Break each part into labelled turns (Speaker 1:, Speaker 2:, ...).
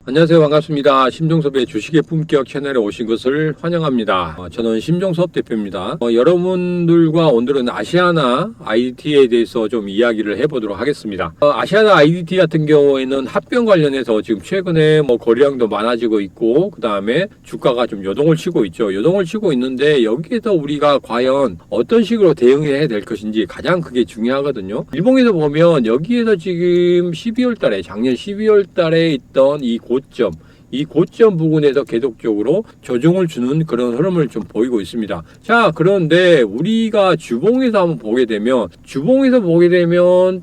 Speaker 1: 안녕하세요. 반갑습니다. 심종섭의 주식의 품격 채널에 오신 것을 환영합니다. 저는 심종섭 대표입니다. 여러분들과 오늘은 아시아나 IDT에 대해서 좀 이야기를 해보도록 하겠습니다. 아시아나 IDT 같은 경우에는 합병 관련해서 지금 최근에 거래량도 많아지고 있고, 그 다음에 주가가 좀 요동을 치고 있죠. 요동을 치고 있는데 여기에서 우리가 과연 어떤 식으로 대응해야 될 것인지 가장 그게 중요하거든요. 일봉에서 보면 여기에서 지금 12월 달에, 작년 12월 달에 있던 이 고점 부근에서 계속적으로 조정을 주는 그런 흐름을 좀 보이고 있습니다. 자, 그런데 우리가 주봉에서 한번 보게 되면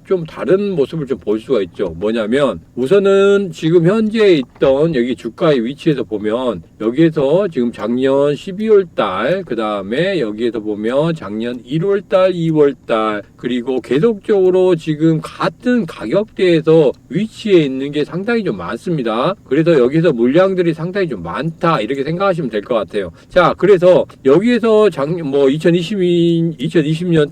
Speaker 1: 좀 다른 모습을 좀 볼 수가 있죠. 뭐냐면 우선은 지금 현재 있던 여기 주가의 위치에서 보면 여기에서 지금 작년 12월 달, 그 다음에 여기에서 보면 작년 1월 달, 2월 달, 그리고 계속적으로 지금 같은 가격대에서 위치해 있는 게 상당히 좀 많습니다. 그래서 여기서 물량들이 상당히 좀 많다, 이렇게 생각하시면 될 것 같아요. 자, 그래서 여기에서 2020년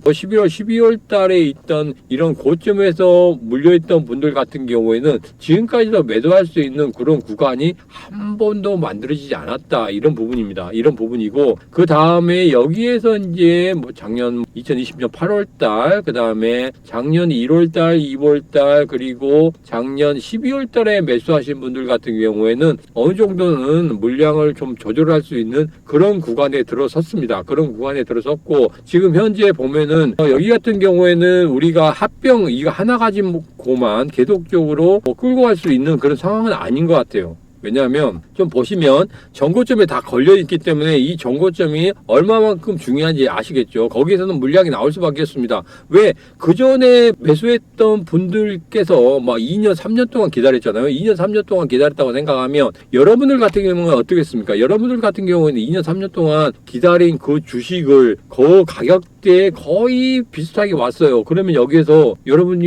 Speaker 1: 11월 12월 달에 있던 이런 고점에서 물려있던 분들 같은 경우에는 지금까지도 매도할 수 있는 그런 구간이 한 번도 만들어지지 않았다, 이런 부분입니다. 이런 부분이고, 그 다음에 여기에서 이제 작년 2020년 8월 달, 그 다음에 작년 1월 달, 2월 달, 그리고 작년 12월 달에 매수하신 분들 같은 경우에는 어느 정도는 물량을 좀 조절할 수 있는 그런 구간에 들어섰습니다. 그런 구간에 들어섰고, 지금 현재 보면은 여기 같은 경우에는 우리가 합병 이거 하나 가지고만 계속적으로 끌고 갈 수 있는 그런 상황은 아닌 것 같아요. 왜냐하면 좀 보시면 전고점에 다 걸려 있기 때문에 이 전고점이 얼마만큼 중요한지 아시겠죠. 거기에서는 물량이 나올 수밖에 없습니다. 왜? 그 전에 매수했던 분들께서 2년 3년 동안 기다렸잖아요. 2년 3년 동안 기다렸다고 생각하면 여러분들 같은 경우는 어떻겠습니까? 여러분들 같은 경우에는 2년 3년 동안 기다린 그 주식을 그 가격대에 거의 비슷하게 왔어요. 그러면 여기에서 여러분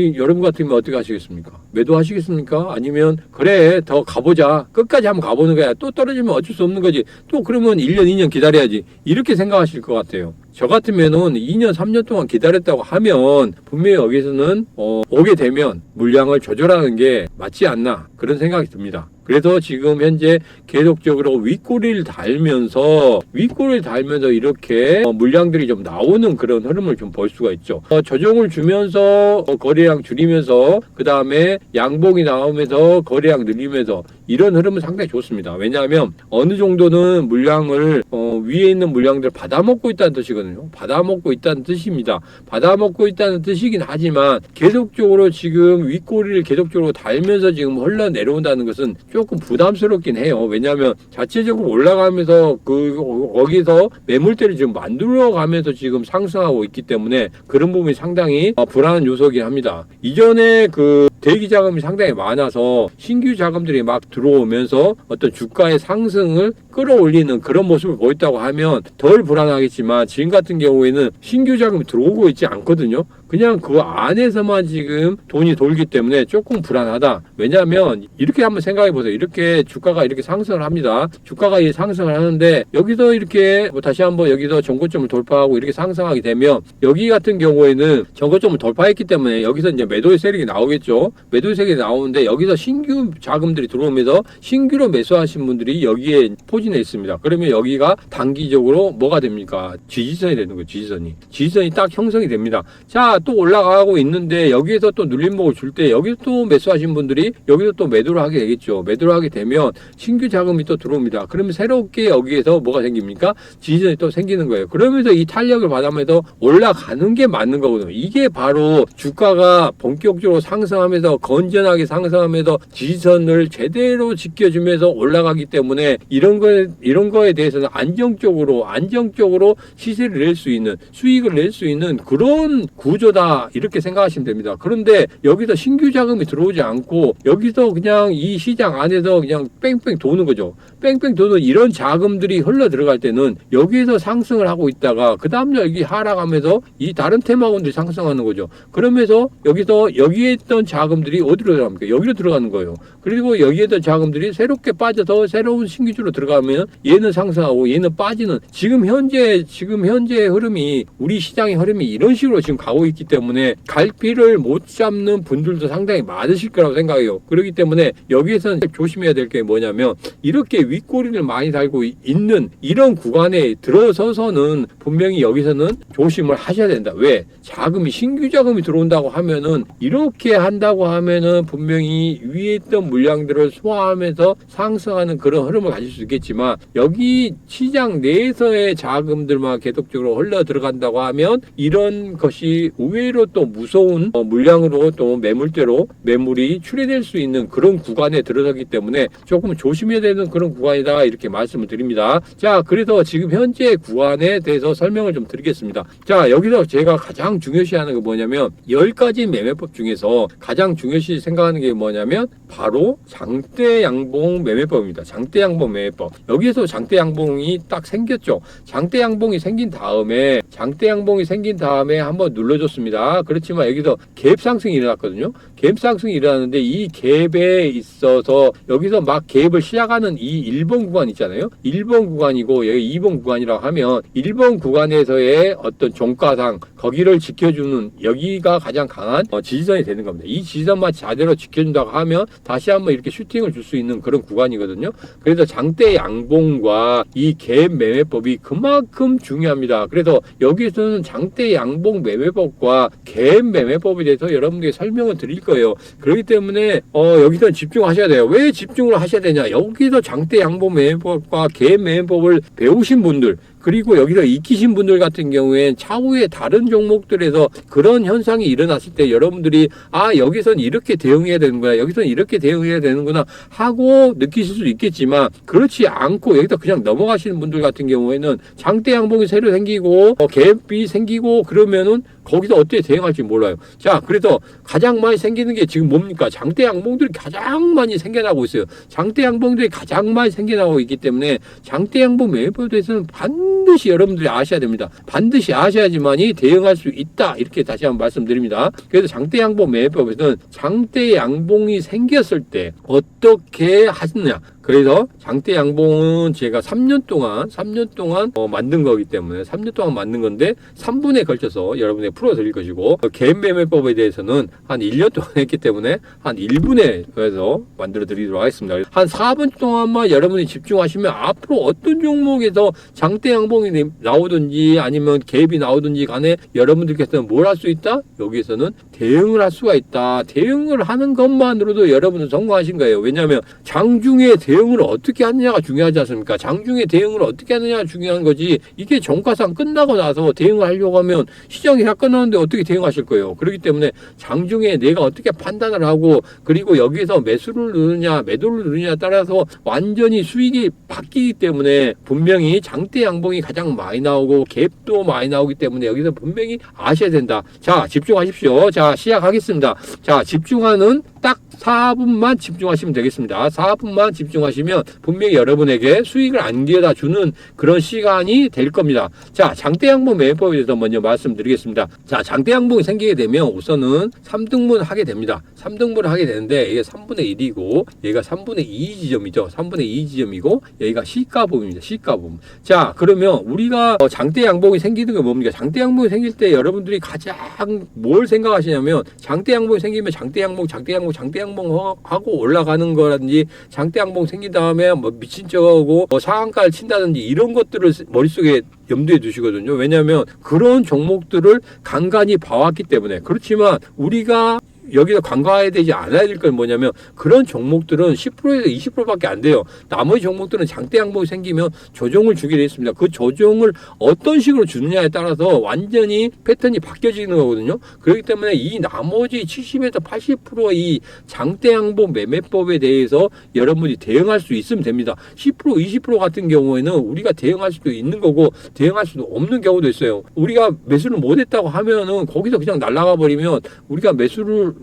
Speaker 1: 같은 경우는 어떻게 하시겠습니까? 매도하시겠습니까? 아니면 그래 더 가보자, 끝까지 한번 가보는 거야, 또 떨어지면 어쩔 수 없는 거지, 또 그러면 1년 2년 기다려야지, 이렇게 생각하실 것 같아요. 저 같으면은 2년 3년 동안 기다렸다고 하면 분명히 여기서는 오게 되면 물량을 조절하는 게 맞지 않나, 그런 생각이 듭니다. 그래서 지금 현재 계속적으로 윗꼬리를 달면서 이렇게 물량들이 좀 나오는 그런 흐름을 좀 볼 수가 있죠. 조정을 주면서 거래량 줄이면서, 그 다음에 양봉이 나오면서 거래량 늘리면서, 이런 흐름은 상당히 좋습니다. 왜냐하면 어느 정도는 물량을 위에 있는 물량들을 받아먹고 있다는 뜻이거든요. 받아먹고 있다는 뜻입니다. 받아먹고 있다는 뜻이긴 하지만 계속적으로 지금 윗꼬리를 계속적으로 달면서 지금 흘러내려온다는 것은 조금 부담스럽긴 해요. 왜냐하면 자체적으로 올라가면서 거기서 매물대를 지금 만들어가면서 지금 상승하고 있기 때문에 그런 부분이 상당히 불안한 요소이긴 합니다. 이전에 그 대기 자금이 상당히 많아서 신규 자금들이 막 들어오면서 어떤 주가의 상승을 끌어올리는 그런 모습을 보였다고 하면 덜 불안하겠지만, 지금 같은 경우에는 신규 자금이 들어오고 있지 않거든요. 그냥 그 안에서만 지금 돈이 돌기 때문에 조금 불안하다. 왜냐하면 이렇게 한번 생각해 보세요. 이렇게 주가가 이렇게 상승을 합니다. 주가가 이 상승을 하는데 여기서 이렇게 다시 한번 여기서 전고점을 돌파하고 이렇게 상승하게 되면, 여기 같은 경우에는 전고점을 돌파했기 때문에 여기서 이제 매도의 세력이 나오겠죠. 매도의 세력이 나오는데 여기서 신규 자금들이 들어오면서 신규로 매수하신 분들이 여기에 포진해 있습니다. 그러면 여기가 단기적으로 뭐가 됩니까? 지지선이 되는 거예요. 지지선이 딱 형성이 됩니다. 자, 또 올라가고 있는데 여기에서 또 눌림목을 줄 때 여기서 또 매수하신 분들이 여기서 또 매도를 하게 되겠죠. 매도를 하게 되면 신규 자금이 또 들어옵니다. 그러면 새롭게 여기에서 뭐가 생깁니까? 지지선이 또 생기는 거예요. 그러면서 이 탄력을 받으면서 올라가는 게 맞는 거거든요. 이게 바로 주가가 본격적으로 상승하면서 건전하게 상승하면서 지지선을 제대로 지켜주면서 올라가기 때문에 이런 거에 대해서는 안정적으로 시세를 낼 수 있는, 수익을 낼 수 있는 그런 구조다, 이렇게 생각하시면 됩니다. 그런데 여기서 신규 자금이 들어오지 않고 여기서 그냥 이 시장 안에서 그냥 뺑뺑 도는 거죠. 뺑뺑 도는 이런 자금들이 흘러 들어갈 때는 여기에서 상승을 하고 있다가 그 다음날 여기 하락하면서 이 다른 테마군들이 상승하는 거죠. 그러면서 여기에 있던 자금들이 어디로 들어갑니까? 여기로 들어가는 거예요. 그리고 여기에 있던 자금들이 새롭게 빠져서 새로운 신규주로 들어가면 얘는 상승하고 얘는 빠지는, 지금 현재 흐름이, 우리 시장의 흐름이 이런 식으로 지금 가고 있기 때문에 갈피를 못 잡는 분들도 상당히 많으실 거라고 생각해요. 그렇기 때문에 여기에서는 조심해야 될 게 뭐냐면 이렇게 윗꼬리를 많이 달고 있는 이런 구간에 들어서서는 분명히 여기서는 조심을 하셔야 된다. 왜? 자금이 신규 자금이 들어온다고 하면은 이렇게 한다고 하면은 분명히 위에 있던 물량들을 소화하면서 상승하는 그런 흐름을 가질 수 있겠지만 여기 시장 내에서의 자금들만 계속적으로 흘러 들어간다고 하면 이런 것이 의외로 또 무서운 물량으로 또 매물대로 매물이 출해될 수 있는 그런 구간에 들어서기 때문에 조금 조심해야 되는 그런 구간이다 이렇게 말씀을 드립니다. 자, 그래서 지금 현재 구간에 대해서 설명을 좀 드리겠습니다. 자, 여기서 제가 가장 중요시하는 게 뭐냐면 10가지 매매법 중에서 가장 중요시 생각하는 게 뭐냐면 바로 장대 양봉 매매법입니다. 장대 양봉 매매법. 여기에서 장대 양봉이 딱 생겼죠. 장대 양봉이 생긴 다음에 한번 눌러줬습니다. 그렇지만 여기서 갭 상승이 일어났거든요. 갭 상승이 일어났는데 이 갭에 있어서 여기서 막 갭을 시작하는 이 1번 구간 있잖아요. 1번 구간이고 여기 2번 구간이라고 하면 1번 구간에서의 어떤 종가상 거기를 지켜주는 여기가 가장 강한 지지선이 되는 겁니다. 이 지지선만 제대로 지켜준다고 하면 다시 한번 이렇게 슈팅을 줄 수 있는 그런 구간이거든요. 그래서 장대 양봉과 이 갭 매매법이 그만큼 중요합니다. 그래서 여기서는 장대 양봉 매매법과 갭 매매법에 대해서 여러분들께 설명을 드릴 거예요. 그렇기 때문에 여기서 집중하셔야 돼요. 왜 집중을 하셔야 되냐? 여기서 장대 양봉 매매법과 갭 매매법을 배우신 분들 그리고 여기서 익히신 분들 같은 경우엔 차후에 다른 종목들에서 그런 현상이 일어났을 때 여러분들이 여기선 이렇게 대응해야 되는구나 여기선 이렇게 대응해야 되는구나 하고 느끼실 수 있겠지만 그렇지 않고 여기서 그냥 넘어가시는 분들 같은 경우에는 장대 양봉이 새로 생기고 갭이 생기고 그러면은 거기서 어떻게 대응할지 몰라요. 자, 그래서 가장 많이 생기는 게 지금 뭡니까? 장대 양봉들이 가장 많이 생겨나고 있어요. 장대 양봉들이 가장 많이 생겨나고 있기 때문에 장대 양봉 매매법에 대해서는 반드시 여러분들이 아셔야 됩니다. 반드시 아셔야지만이 대응할 수 있다. 이렇게 다시 한번 말씀드립니다. 그래서 장대 양봉 매매법에서는 장대 양봉이 생겼을 때 어떻게 하시느냐. 그래서 장대 양봉은 제가 3년 동안 만든 거기 때문에 3년 동안 만든 건데 3분에 걸쳐서 여러분에게 풀어드릴 것이고 갭 매매법에 대해서는 한 1년 동안 했기 때문에 한 1분에 해서 만들어 드리도록 하겠습니다. 한 4분 동안만 여러분이 집중하시면 앞으로 어떤 종목에서 장대 양봉이 나오든지 아니면 갭이 나오든지 간에 여러분들께서는 뭘 할 수 있다? 여기에서는 대응을 할 수가 있다. 대응을 하는 것만으로도 여러분은 성공하신 거예요. 왜냐하면 장중에 대응을 어떻게 하느냐가 중요하지 않습니까? 장중에 대응을 어떻게 하느냐가 중요한 거지 이게 종가상 끝나고 나서 대응을 하려고 하면 시장이 다 끝났는데 어떻게 대응하실 거예요? 그렇기 때문에 장중에 내가 어떻게 판단을 하고 그리고 여기서 매수를 누르냐 매도를 누르냐에 따라서 완전히 수익이 바뀌기 때문에 분명히 장대 양봉이 가장 많이 나오고 갭도 많이 나오기 때문에 여기서 분명히 아셔야 된다. 자, 집중하십시오. 자, 시작하겠습니다. 자, 집중하는 딱 4분만 집중하시면 되겠습니다. 4분만 집중하시면 분명히 여러분에게 수익을 안겨다 주는 그런 시간이 될 겁니다. 자, 장대 양봉 매매법에 대해서 먼저 말씀드리겠습니다. 자, 장대 양봉이 생기게 되면 우선은 3등분 하게 됩니다. 3등분을 하게 되는데 이게 3분의 1이고 얘가 3분의 2 지점이죠. 3분의 2 지점이고 여기가 시가부입니다. 시가부. 자, 그러면 우리가 장대 양봉이 생기는 게 뭡니까? 장대 양봉이 생길 때 여러분들이 가장 뭘 생각하시냐면 장대 양봉이 생기면 장대 양봉 하고 올라가는 거라든지 장대 양봉 생긴 다음에 뭐 미친 척하고 상한가를 친다든지 이런 것들을 머릿속에 염두에 두시거든요. 왜냐하면 그런 종목들을 간간히 봐왔기 때문에. 그렇지만 우리가 여기서 간과해야 되지 않아야 될 건 뭐냐면 그런 종목들은 10%에서 20%밖에 안 돼요. 나머지 종목들은 장대 양봉이 생기면 조정을 주게 되어 있습니다. 그 조정을 어떤 식으로 주느냐에 따라서 완전히 패턴이 바뀌어지는 거거든요. 그렇기 때문에 이 나머지 70에서 80%의 장대 양봉 매매법에 대해서 여러분이 대응할 수 있으면 됩니다. 10% 20% 같은 경우에는 우리가 대응할 수도 있는 거고 대응할 수도 없는 경우도 있어요. 우리가 매수를 못했다고 하면은 거기서 그냥 날아가 버리면 우리가 매수를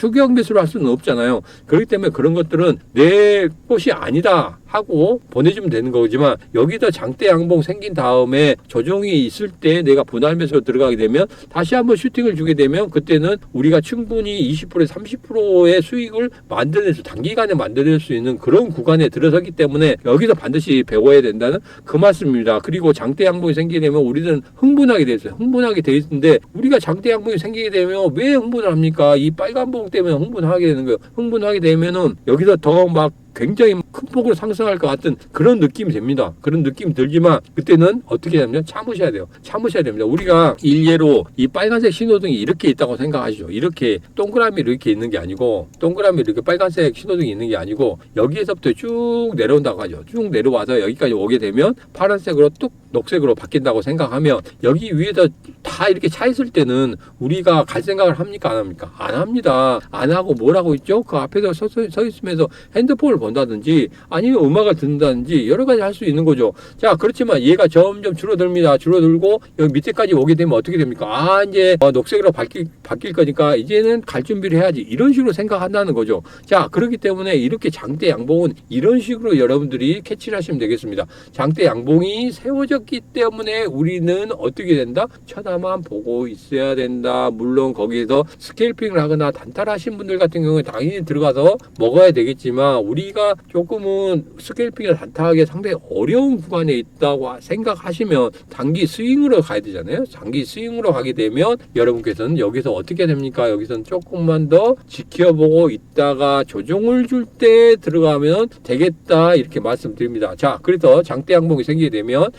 Speaker 1: 추격 매수를 할 수는 없잖아요. 그렇기 때문에 그런 것들은 내 것이 아니다 하고 보내주면 되는 거지만 여기다 장대 양봉 생긴 다음에 조정이 있을 때 내가 분할 매수로 들어가게 되면 다시 한번 슈팅을 주게 되면 그때는 우리가 충분히 20% 30%의 수익을 만들어낼 단기간에 만들어낼 수 있는 그런 구간에 들어서기 때문에 여기서 반드시 배워야 된다는 그 말씀입니다. 그리고 장대 양봉이 생기게 되면 우리는 흥분하게 돼 있어요. 흥분하게 돼 있는데 우리가 장대 양봉이 생기게 되면 왜 흥분을 합니까? 이 빨간 봉 때문에 흥분하게 되는 거예요. 흥분하게 되면은 여기서 더 막 굉장히 큰 폭으로 상승할 것 같은 그런 느낌이 됩니다. 그런 느낌이 들지만 그때는 어떻게 하냐면 참으셔야 돼요. 참으셔야 됩니다. 우리가 일례로 이 빨간색 신호등이 이렇게 있다고 생각하시죠. 이렇게 동그라미 이렇게 있는 게 아니고 동그라미 이렇게 빨간색 신호등이 있는 게 아니고 여기에서부터 쭉 내려온다고 하죠. 쭉 내려와서 여기까지 오게 되면 파란색으로 뚝 녹색으로 바뀐다고 생각하면 여기 위에다 다 이렇게 차 있을 때는 우리가 갈 생각을 합니까? 안 합니까? 안 합니다. 안 하고 뭘 하고 있죠? 그 앞에서 서 있으면서 핸드폰을 본다든지 아니면 음악을 듣는다든지 여러 가지 할 수 있는 거죠. 자, 그렇지만 얘가 점점 줄어듭니다. 줄어들고 여기 밑에까지 오게 되면 어떻게 됩니까? 아, 이제 녹색으로 바뀔 거니까 이제는 갈 준비를 해야지. 이런 식으로 생각한다는 거죠. 자, 그렇기 때문에 이렇게 장대 양봉은 이런 식으로 여러분들이 캐치를 하시면 되겠습니다. 장대 양봉이 세워졌기 때문에 우리는 어떻게 된다? 쳐다만 보고 있어야 된다. 물론 거기에서 스케일핑을 하거나 단타하신 분들 같은 경우에 당연히 들어가서 먹어야 되겠지만 우리가 조금은 스케일핑을 단타하기 상당히 어려운 구간에 있다고 생각하시면 단기 스윙으로 가야 되잖아요. 단기 스윙으로 가게 되면 여러분께서는 여기서 어떻게 됩니까? 여기서는 조금만 더 지켜보고 있다가 조정을 줄 때 들어가면 되겠다 이렇게 말씀드립니다. 자, 그래서 장대 양봉이 생기게 되면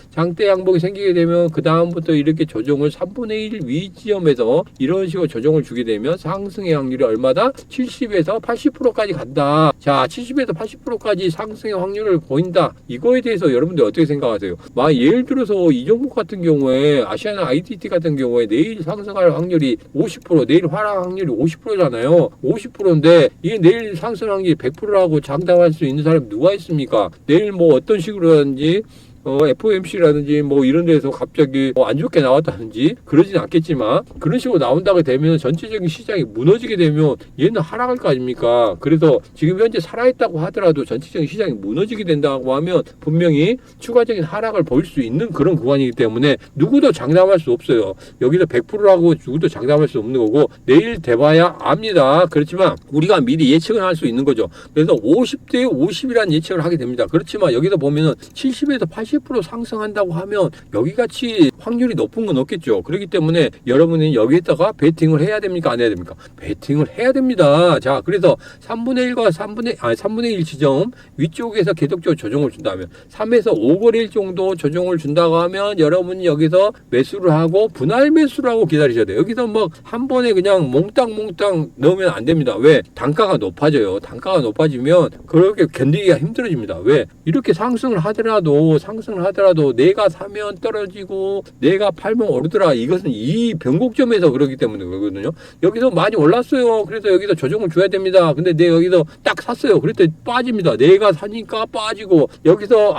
Speaker 1: 그 다음부터 이렇게 조정을 3분의 1 위지점에서 이런 식으로 조정을 주게 되면 상승의 확률이 얼마다? 70에서 80%까지 간다. 자, 70에서 80%까지 상승의 확률을 보인다. 이거에 대해서 여러분들 어떻게 생각하세요? 예를 들어서 이 종목 같은 경우에 아시아나 ITT 같은 경우에 내일 상승할 확률이 50%, 내일 하락 확률이 50%잖아요. 50%인데 이게 내일 상승 확률이 100%라고 장담할 수 있는 사람이 누가 있습니까? 내일 뭐 어떤 식으로든지 FOMC라든지 뭐 이런 데서 갑자기 안 좋게 나왔다든지 그러진 않겠지만 그런 식으로 나온다고 되면 전체적인 시장이 무너지게 되면 얘는 하락할 거 아닙니까? 그래서 지금 현재 살아있다고 하더라도 전체적인 시장이 무너지게 된다고 하면 분명히 추가적인 하락을 보일 수 있는 그런 구간이기 때문에 누구도 장담할 수 없어요. 여기서 100%라고 누구도 장담할 수 없는 거고 내일 돼봐야 압니다. 그렇지만 우리가 미리 예측을 할 수 있는 거죠. 그래서 50대 50이라는 예측을 하게 됩니다. 그렇지만 여기서 보면은 70에서 80% 상승한다고 하면 여기같이 확률이 높은 건 없겠죠. 그렇기 때문에 여러분은 여기에다가 베팅을 해야 됩니까? 안 해야 됩니까? 베팅을 해야 됩니다. 자, 그래서 3분의 1과 3분의 1 지점 위쪽에서 계속적으로 조정을 준다면 3에서 5거래일 정도 조정을 준다고 하면 여러분이 여기서 매수를 하고 분할 매수를 하고 기다리셔야 돼요. 여기서 뭐 한 번에 그냥 몽땅 넣으면 안 됩니다. 왜? 단가가 높아져요. 단가가 높아지면 그렇게 견디기가 힘들어집니다. 왜? 이렇게 상승을 하더라도 내가 사면 떨어지고 내가 팔면 오르더라. 이것은 이 변곡점에서 그러기 때문에 그러거든요. 여기서 많이 올랐어요. 그래서 여기서 조정을 줘야 됩니다. 근데 내가 여기서 딱 샀어요. 그랬더니 빠집니다. 내가 사니까 빠지고 여기서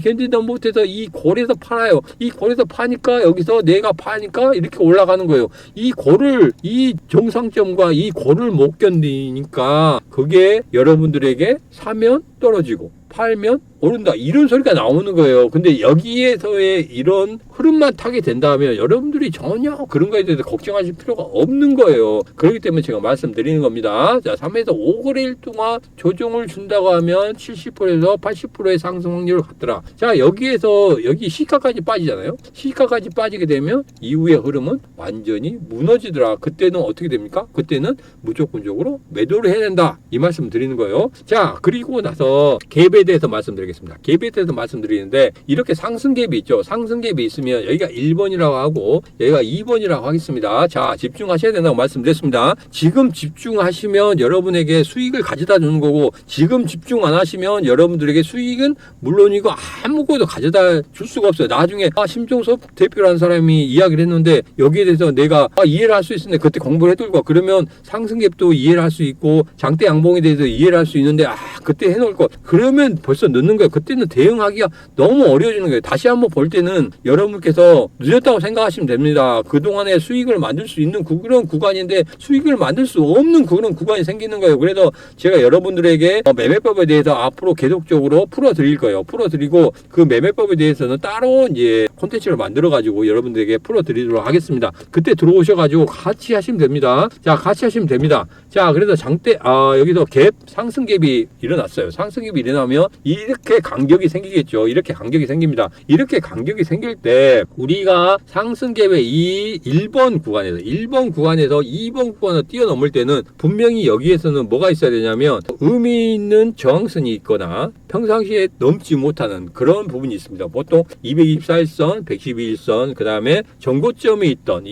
Speaker 1: 견디다 못해서 이 골에서 팔아요. 이 골에서 파니까 여기서 내가 파니까 이렇게 올라가는 거예요. 이 정상점과 이 골을 못 견디니까 그게 여러분들에게 사면 떨어지고 팔면 오른다 이런 소리가 나오는 거예요. 근데 여기에서의 이런 흐름만 타게 된다면 여러분들이 전혀 그런 거에 대해서 걱정하실 필요가 없는 거예요. 그렇기 때문에 제가 말씀드리는 겁니다. 자, 3에서 5거래일 동안 조정을 준다고 하면 70%에서 80%의 상승 확률을 갖더라. 자, 여기에서 여기 시가까지 빠지잖아요. 시가까지 빠지게 되면 이후의 흐름은 완전히 무너지더라. 그때는 어떻게 됩니까? 그때는 무조건적으로 매도를 해야 된다. 이 말씀 드리는 거예요. 자, 그리고 나서 갭에 대해서 말씀드리겠습니다. 갭에 대해서 말씀드리는데 이렇게 상승 갭이 있죠. 상승 갭이 있으면 여기가 1번이라고 하고 여기가 2번이라고 하겠습니다. 자, 집중하셔야 된다고 말씀드렸습니다. 지금 집중하시면 여러분에게 수익을 가져다 주는 거고 지금 집중 안 하시면 여러분들에게 수익은 물론이고 아무것도 가져다 줄 수가 없어요. 나중에 심종섭 대표라는 사람이 이야기를 했는데 여기에 대해서 내가 이해를 할 수 있었는데 그때 공부를 해둘 거 그러면 상승 갭도 이해를 할 수 있고 장대 양봉에 대해서 이해를 할 수 있는데 그때 해놓을 거 그러면 벌써 늦는 거예요. 그때는 대응하기가 너무 어려워지는 거예요. 다시 한번 볼 때는 여러분께서 늦었다고 생각하시면 됩니다. 그동안에 수익을 만들 수 있는 그런 구간인데 수익을 만들 수 없는 그런 구간이 생기는 거예요. 그래서 제가 여러분들에게 매매법에 대해서 앞으로 계속적으로 풀어드릴 거예요. 풀어드리고 그 매매법에 대해서는 따로 이제 콘텐츠를 만들어가지고 여러분들에게 풀어드리도록 하겠습니다. 그때 들어오셔가지고 같이 하시면 됩니다. 자, 같이 하시면 됩니다. 자, 그래서 장대, 여기서 갭, 상승갭이 일어났어요. 상승갭이 일어나면 이렇게 간격이 생기겠죠. 이렇게 간격이 생깁니다. 이렇게 간격이 생길 때 우리가 상승갭의 이 1번 구간에서 2번 구간을 뛰어넘을 때는 분명히 여기에서는 뭐가 있어야 되냐면 의미 있는 저항선이 있거나 평상시에 넘지 못하는 그런 부분이 있습니다. 보통 224일선, 112일선, 그 다음에 전고점이 있던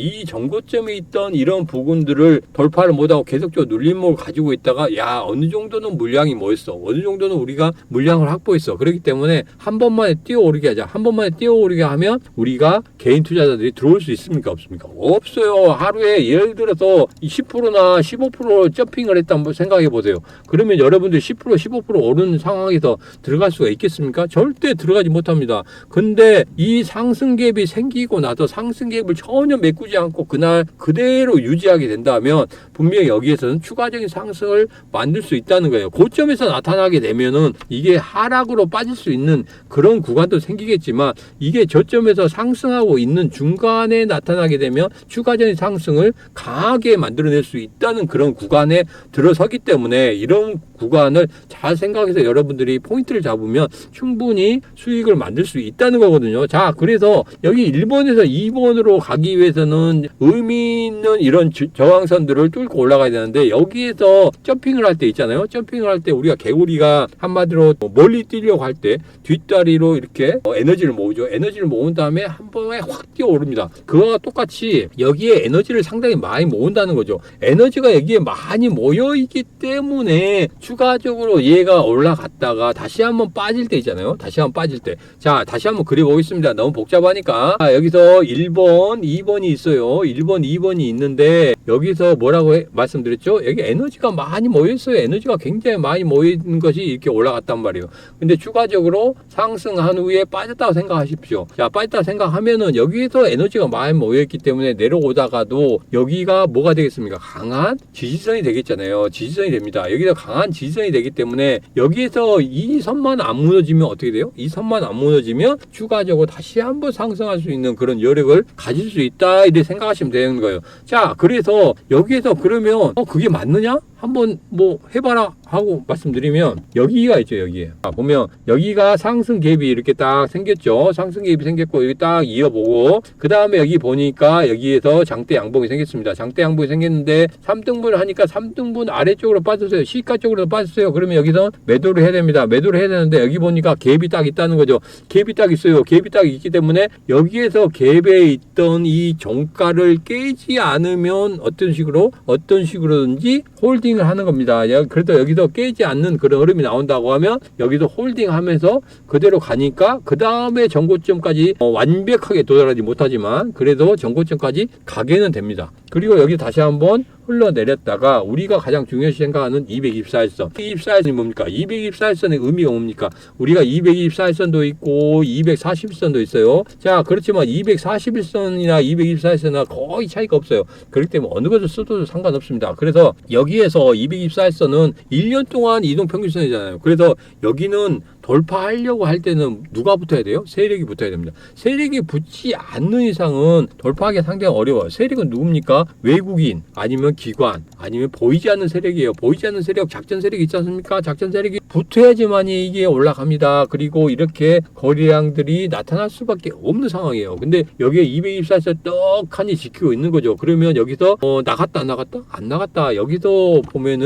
Speaker 1: 이런 부분들을 돌파를 못하고 계속적으로 눌림목을 가지고 있다가 야, 어느 정도는 물량이 모였어. 어느 정도는 우리가 물량을 확보했어. 그렇기 때문에 한 번만에 뛰어오르게 하자. 한 번만에 뛰어오르게 하면 우리가 개인 투자자들이 들어올 수 있습니까? 없습니까? 없어요. 하루에 예를 들어서 10%나 15% 점핑을 했다 한번 생각해 보세요. 그러면 여러분들 10%, 15% 오르는 상황에서 들어갈 수가 있겠습니까? 절대 들어가지 못합니다. 근데 이 상승갭이 생기고 나서 상승갭을 전혀 메꾸지 않고 그날 그대로 유지하게 된다면 분명히 여기에서는 추가적인 상승을 만들 수 있다는 거예요. 고점에서 나타나게 되면은 이게 하락으로 빠질 수 있는 그런 구간도 생기겠지만 이게 저점에서 상승하고 있는 중간에 나타나게 되면 추가적인 상승을 강하게 만들어낼 수 있다는 그런 구간에 들어서기 때문에 이런 구간을 잘 생각해서 여러분들이 포인트를 잡으면 충분히 수익을 만들 수 있다는 거거든요. 자, 그래서 여기 1번에서 2번으로 가기 위해서는 의미 있는 이런 저항선들을 뚫고 올라가야 되는데 여기에서 점핑을 할 때 있잖아요. 점핑을 할 때 우리가 개구리가 한마디로 멀리 뛰려고 할 때 뒷다리로 이렇게 에너지를 모으죠. 에너지를 모은 다음에 한 번에 확 뛰어오릅니다. 그거와 똑같이 여기에 에너지를 상당히 많이 모은다는 거죠. 에너지가 여기에 많이 모여있기 때문에 추가적으로 얘가 올라갔다가 다시 한번 빠질 때 있잖아요. 다시 한번 빠질 때. 자, 다시 한번 그려보겠습니다. 너무 복잡하니까. 여기서 1번, 2번이 있어요. 1번, 2번이 있는데 여기서 뭐라고 말씀드렸죠? 여기 에너지가 많이 모여있어요. 에너지가 굉장히 많이 모이는 것이 이렇게 올라갔단 말이에요. 근데 추가적으로 상승한 후에 빠졌다고 생각하십시오. 자, 빠졌다고 생각하면은 여기에서 에너지가 많이 모여있기 때문에 내려오다가도 여기가 뭐가 되겠습니까? 강한 지지선이 되겠잖아요. 지지선이 됩니다. 여기서 강한 지지선이 되기 때문에 여기에서 이 선만 안 무너지면 어떻게 돼요? 이 선만 안 무너지면 추가적으로 다시 한번 상승할 수 있는 그런 여력을 가질 수 있다 이렇게 생각하시면 되는 거예요. 자, 그래서 여기에서 그러면 그게 맞느냐? 한번 뭐 해봐라 하고 말씀드리면 여기가 있죠. 여기에 보면 여기가 상승 갭이 이렇게 딱 생겼죠. 상승 갭이 생겼고 여기 딱 이어보고 그 다음에 여기 보니까 여기에서 장대 양봉이 생겼습니다. 장대 양봉이 생겼는데 3등분을 하니까 3등분 아래쪽으로 빠졌어요. 시가 쪽으로 빠졌어요. 그러면 여기서 매도를 해야 됩니다. 매도를 해야 되는데 여기 보니까 갭이 딱 있다는 거죠. 갭이 딱 있어요. 갭이 딱 있기 때문에 여기에서 갭에 있던 이 종가를 깨지 않으면 어떤 식으로든지 홀딩을 하는 겁니다. 그래도 여기서 깨지 않는 그런 흐름이 나온다고 하면 여기도 홀딩 하면서 그대로 가니까 그 다음에 전고점까지 완벽하게 도달하지 못하지만 그래도 전고점까지 가게는 됩니다. 그리고 여기 다시 한번 흘러내렸다가 우리가 가장 중요시 생각하는 224일선. 224일선이 뭡니까? 224일선의 의미가 뭡니까? 우리가 224일선도 있고 240일선도 있어요. 자, 그렇지만 241선이나 224일선이나 거의 차이가 없어요. 그렇기 때문에 어느 것을 써도 상관없습니다. 그래서 여기에서 224일선은 1년 동안 이동평균선이잖아요. 그래서 여기는 돌파하려고 할 때는 누가 붙어야 돼요? 세력이 붙어야 됩니다. 세력이 붙지 않는 이상은 돌파하기가 상당히 어려워요. 세력은 누굽니까? 외국인 아니면 기관 아니면 보이지 않는 세력이에요. 보이지 않는 세력, 작전 세력이 있지 않습니까? 작전 세력이 붙어야지만이 이게 올라갑니다. 그리고 이렇게 거래량들이 나타날 수밖에 없는 상황이에요. 근데 여기에 224에서 떡하니 지키고 있는 거죠. 그러면 여기서 나갔다 안 나갔다? 안 나갔다. 여기서 보면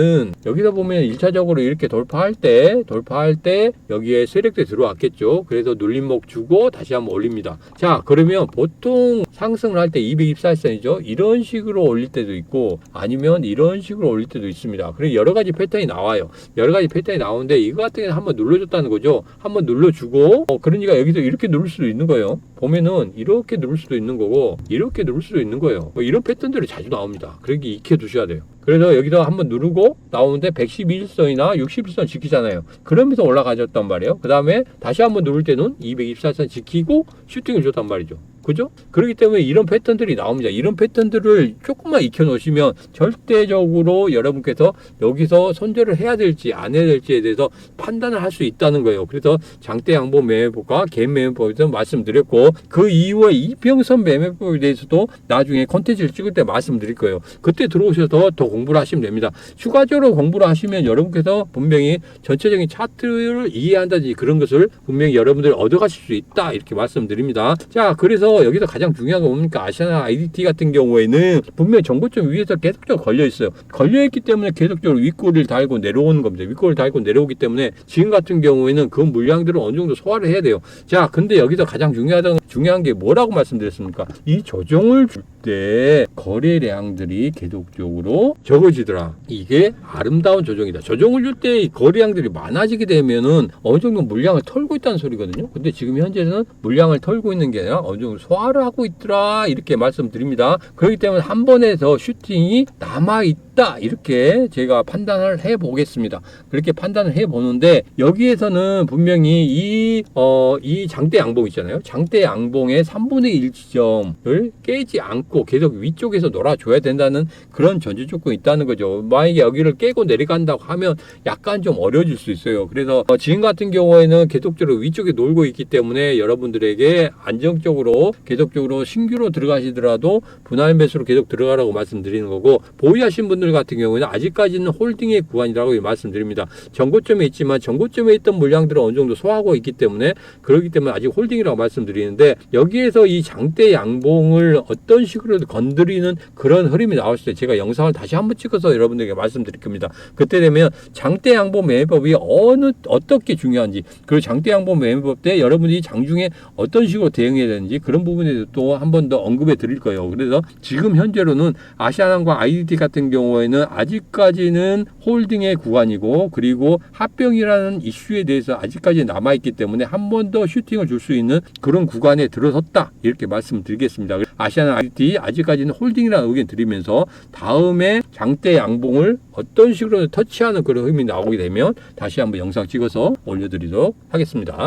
Speaker 1: 1차적으로 이렇게 돌파할 때 여기에 세력대 들어왔겠죠. 그래서 눌림목 주고 다시 한번 올립니다. 자, 그러면 보통 상승을 할 때 224선이죠. 이런 식으로 올릴 때도 있고 아니면 이런 식으로 올릴 때도 있습니다. 그리고 여러 가지 패턴이 나와요. 여러 가지 패턴이 나오는데 건데 이거 같은 경우는 한번 눌러줬다는 거죠. 한번 눌러주고 그러니까 여기서 이렇게 누를 수도 있는 거예요. 보면은 이렇게 누를 수도 있는 거고 이렇게 누를 수도 있는 거예요. 이런 패턴들이 자주 나옵니다. 그러니까 익혀 두셔야 돼요. 그래서 여기다 한번 누르고 나오는데 111선이나 61선 지키잖아요. 그러면서 올라가졌단 말이에요. 그 다음에 다시 한번 누를 때는 224선 지키고 슈팅을 줬단 말이죠. 그죠? 그렇기 때문에 이런 패턴들이 나옵니다. 이런 패턴들을 조금만 익혀 놓으시면 절대적으로 여러분께서 여기서 손절을 해야 될지 안 해야 될지에 대해서 판단을 할 수 있다는 거예요. 그래서 장대 양보 매매법과 갭 매매법에 대해서 말씀드렸고 그 이후에 이평선 매매법에 대해서도 나중에 콘텐츠를 찍을 때 말씀드릴 거예요. 그때 들어오셔서 더 공부를 하시면 됩니다. 추가적으로 공부를 하시면 여러분께서 분명히 전체적인 차트를 이해한다든지 그런 것을 분명히 여러분들 얻어가실 수 있다 이렇게 말씀드립니다. 자, 그래서 여기서 가장 중요한 건 뭡니까? 아시아나 IDT 같은 경우에는 분명히 정고점 위에서 계속적으로 걸려 있어요. 걸려있기 때문에 계속적으로 윗꼬리를 달고 내려오는 겁니다. 윗꼬리를 달고 내려오기 때문에 지금 같은 경우에는 그 물량들을 어느 정도 소화를 해야 돼요. 자, 근데 여기서 가장 중요한 게 뭐라고 말씀드렸습니까? 이 조정을 줄 때 거래량들이 계속적으로 적어지더라. 이게 아름다운 조정이다. 조정을 줄 때 거래량들이 많아지게 되면은 어느 정도 물량을 털고 있다는 소리거든요. 근데 지금 현재는 물량을 털고 있는 게 아니라 어느 정도 소화를 하고 있더라 이렇게 말씀드립니다. 그렇기 때문에 한 번에 더 슈팅이 남아있다 이렇게 제가 판단을 해보겠습니다. 그렇게 판단을 해보는데 여기에서는 분명히 이 장대 양봉 있잖아요. 장대 양봉의 3분의 1 지점을 깨지 않고 계속 위쪽에서 놀아줘야 된다는 그런 전제 조건이 있다는 거죠. 만약에 여기를 깨고 내려간다고 하면 약간 좀 어려워질 수 있어요. 그래서 지금 같은 경우에는 계속적으로 위쪽에 놀고 있기 때문에 여러분들에게 안정적으로 계속적으로 신규로 들어가시더라도 분할 매수로 계속 들어가라고 말씀드리는 거고 보유하신 분들 같은 경우에는 아직까지는 홀딩의 구간이라고 말씀드립니다. 전고점에 있지만 전고점에 있던 물량들을 어느 정도 소화하고 있기 때문에 그렇기 때문에 아직 홀딩이라고 말씀드리는데 여기에서 이 장대 양봉을 어떤 식으로 건드리는 그런 흐름이 나왔을 때 제가 영상을 다시 한번 찍어서 여러분들에게 말씀드릴 겁니다. 그때 되면 장대 양봉 매매법이 어떻게 중요한지 그리고 장대 양봉 매매법 때 여러분이 장중에 어떤 식으로 대응해야 되는지 그런 부분에 대해서 또 한 번 더 언급해 드릴 거예요. 그래서 지금 현재로는 아시아나과 IDT 같은 경우에는 아직까지는 홀딩의 구간이고 그리고 합병이라는 이슈에 대해서 아직까지 남아있기 때문에 한 번 더 슈팅을 줄 수 있는 그런 구간에 들어섰다 이렇게 말씀드리겠습니다. 아시아나 IDT 아직까지는 홀딩이라는 의견 드리면서 다음에 장대 양봉을 어떤 식으로 터치하는 그런 흐름이 나오게 되면 다시 한번 영상 찍어서 올려드리도록 하겠습니다.